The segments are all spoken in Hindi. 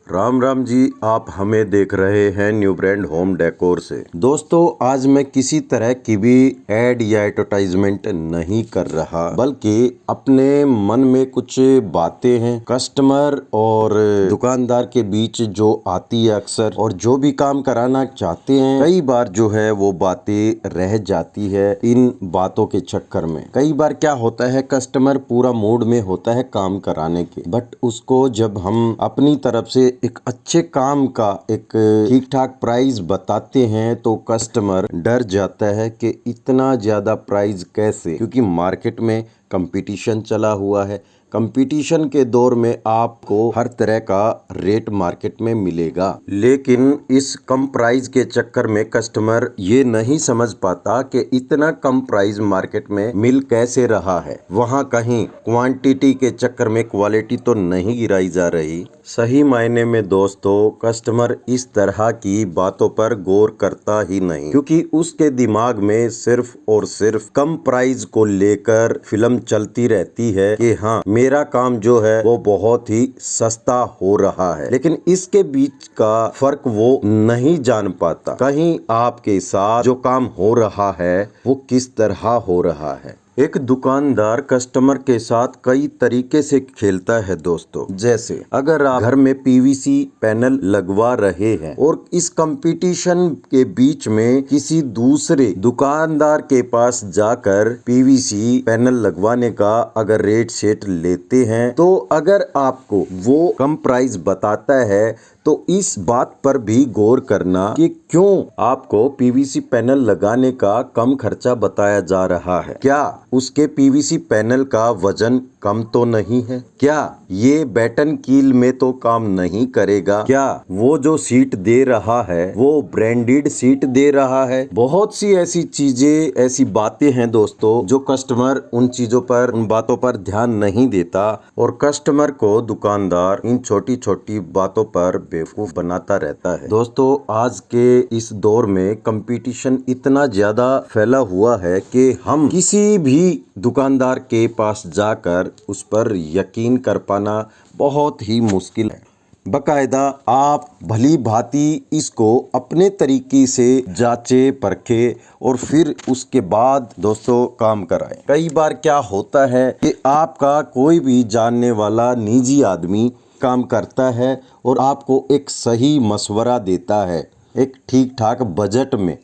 राम राम जी, आप हमें देख रहे हैं न्यू ब्रांड होम डेकोर से। दोस्तों, आज मैं किसी तरह की भी एड या एडवर्टाइजमेंट नहीं कर रहा, बल्कि अपने मन में कुछ बातें हैं कस्टमर और दुकानदार के बीच जो आती है अक्सर, और जो भी काम कराना चाहते हैं कई बार जो है वो बातें रह जाती है इन बातों के चक्कर में। कई बार क्या होता है, कस्टमर पूरा मूड में होता है काम कराने के, बट उसको जब हम अपनी तरफ से एक अच्छे काम का एक ठीक ठाक प्राइस बताते हैं तो कस्टमर डर जाता है कि इतना ज्यादा प्राइस कैसे, क्योंकि मार्केट में कंपटीशन चला हुआ है। कंपटीशन के दौर में आपको हर तरह का रेट मार्केट में मिलेगा, लेकिन इस कम प्राइस के चक्कर में कस्टमर ये नहीं समझ पाता कि इतना कम प्राइस मार्केट में मिल कैसे रहा है। वहाँ कहीं क्वांटिटी के चक्कर में क्वालिटी तो नहीं गिराई जा रही। सही मायने में दोस्तों, कस्टमर इस तरह की बातों पर गौर करता ही नहीं, क्योंकि उसके दिमाग में सिर्फ और सिर्फ कम प्राइस को लेकर फिल्म चलती रहती है कि हाँ, मेरा काम जो है वो बहुत ही सस्ता हो रहा है। लेकिन इसके बीच का फर्क वो नहीं जान पाता, कहीं आपके साथ जो काम हो रहा है वो किस तरह हो रहा है। एक दुकानदार कस्टमर के साथ कई तरीके से खेलता है दोस्तों। जैसे अगर आप घर में पीवीसी पैनल लगवा रहे हैं और इस कंपटीशन के बीच में किसी दूसरे दुकानदार के पास जाकर पीवीसी पैनल लगवाने का अगर रेट सेट लेते हैं, तो अगर आपको वो कम प्राइस बताता है तो इस बात पर भी गौर करना कि क्यों आपको पीवीसी पैनल लगाने का कम खर्चा बताया जा रहा है। क्या उसके पीवीसी पैनल का वजन कम तो नहीं है? क्या ये बैटन कील में तो काम नहीं करेगा? क्या वो जो सीट दे रहा है वो ब्रांडेड सीट दे रहा है? बहुत सी ऐसी चीजें, ऐसी बातें हैं दोस्तों जो कस्टमर उन चीजों पर, उन बातों पर ध्यान नहीं देता, और कस्टमर को दुकानदार इन छोटी छोटी बातों पर बेवकूफ बनाता रहता है। दोस्तों, आज के इस दौर में कंपटीशन इतना ज्यादा फैला हुआ है कि हम किसी भी दुकानदार के पास जाकर उस पर यकीन कर पाना बहुत ही मुश्किल है। बकायदा आप भली भांति इसको अपने तरीके से जांचे परखे और फिर उसके बाद दोस्तों काम कराएं। कई बार क्या होता है कि आपका कोई भी जानने वाला निजी आदमी काम करता है और आपको एक सही मशवरा देता है एक ठीक ठाक बजट में,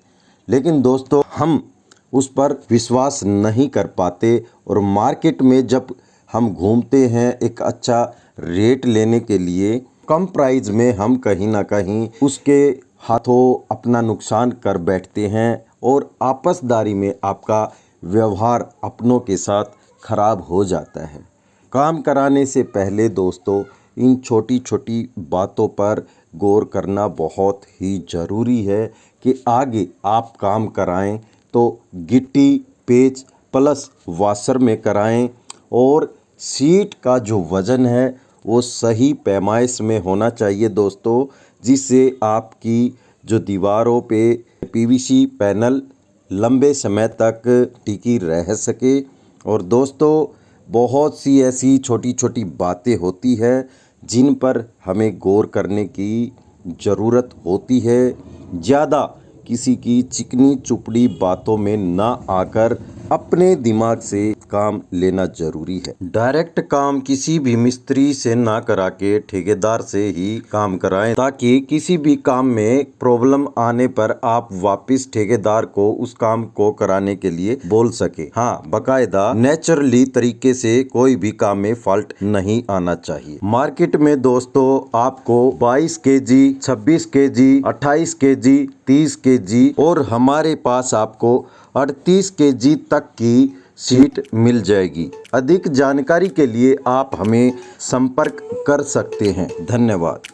लेकिन दोस्तों हम उस पर विश्वास नहीं कर पाते, और मार्केट में जब हम घूमते हैं एक अच्छा रेट लेने के लिए, कम प्राइस में हम कहीं ना कहीं उसके हाथों अपना नुकसान कर बैठते हैं, और आपसदारी में आपका व्यवहार अपनों के साथ खराब हो जाता है। काम कराने से पहले दोस्तों इन छोटी छोटी बातों पर गौर करना बहुत ही ज़रूरी है कि आगे आप काम कराएं तो गिट्टी पेच प्लस वाशर में कराएं, और सीट का जो वज़न है वो सही पैमाइश में होना चाहिए दोस्तों, जिससे आपकी जो दीवारों पे पीवीसी पैनल लंबे समय तक टिकी रह सके। और दोस्तों, बहुत सी ऐसी छोटी छोटी बातें होती है जिन पर हमें गौर करने की ज़रूरत होती है। ज़्यादा किसी की चिकनी चुपड़ी बातों में ना आकर अपने दिमाग से काम लेना जरूरी है। डायरेक्ट काम किसी भी मिस्त्री से ना करा के ठेकेदार से ही काम कराएं, ताकि किसी भी काम में प्रॉब्लम आने पर आप वापस ठेकेदार को उस काम को कराने के लिए बोल सके। हाँ, बकायदा नेचुरली तरीके से कोई भी काम में फॉल्ट नहीं आना चाहिए। मार्केट में दोस्तों आपको 22 केजी, 26 केजी, 28 केजी, 30 केजी और हमारे पास आपको 38 केजी तक की सीट मिल जाएगी। अधिक जानकारी के लिए आप हमें संपर्क कर सकते हैं। धन्यवाद।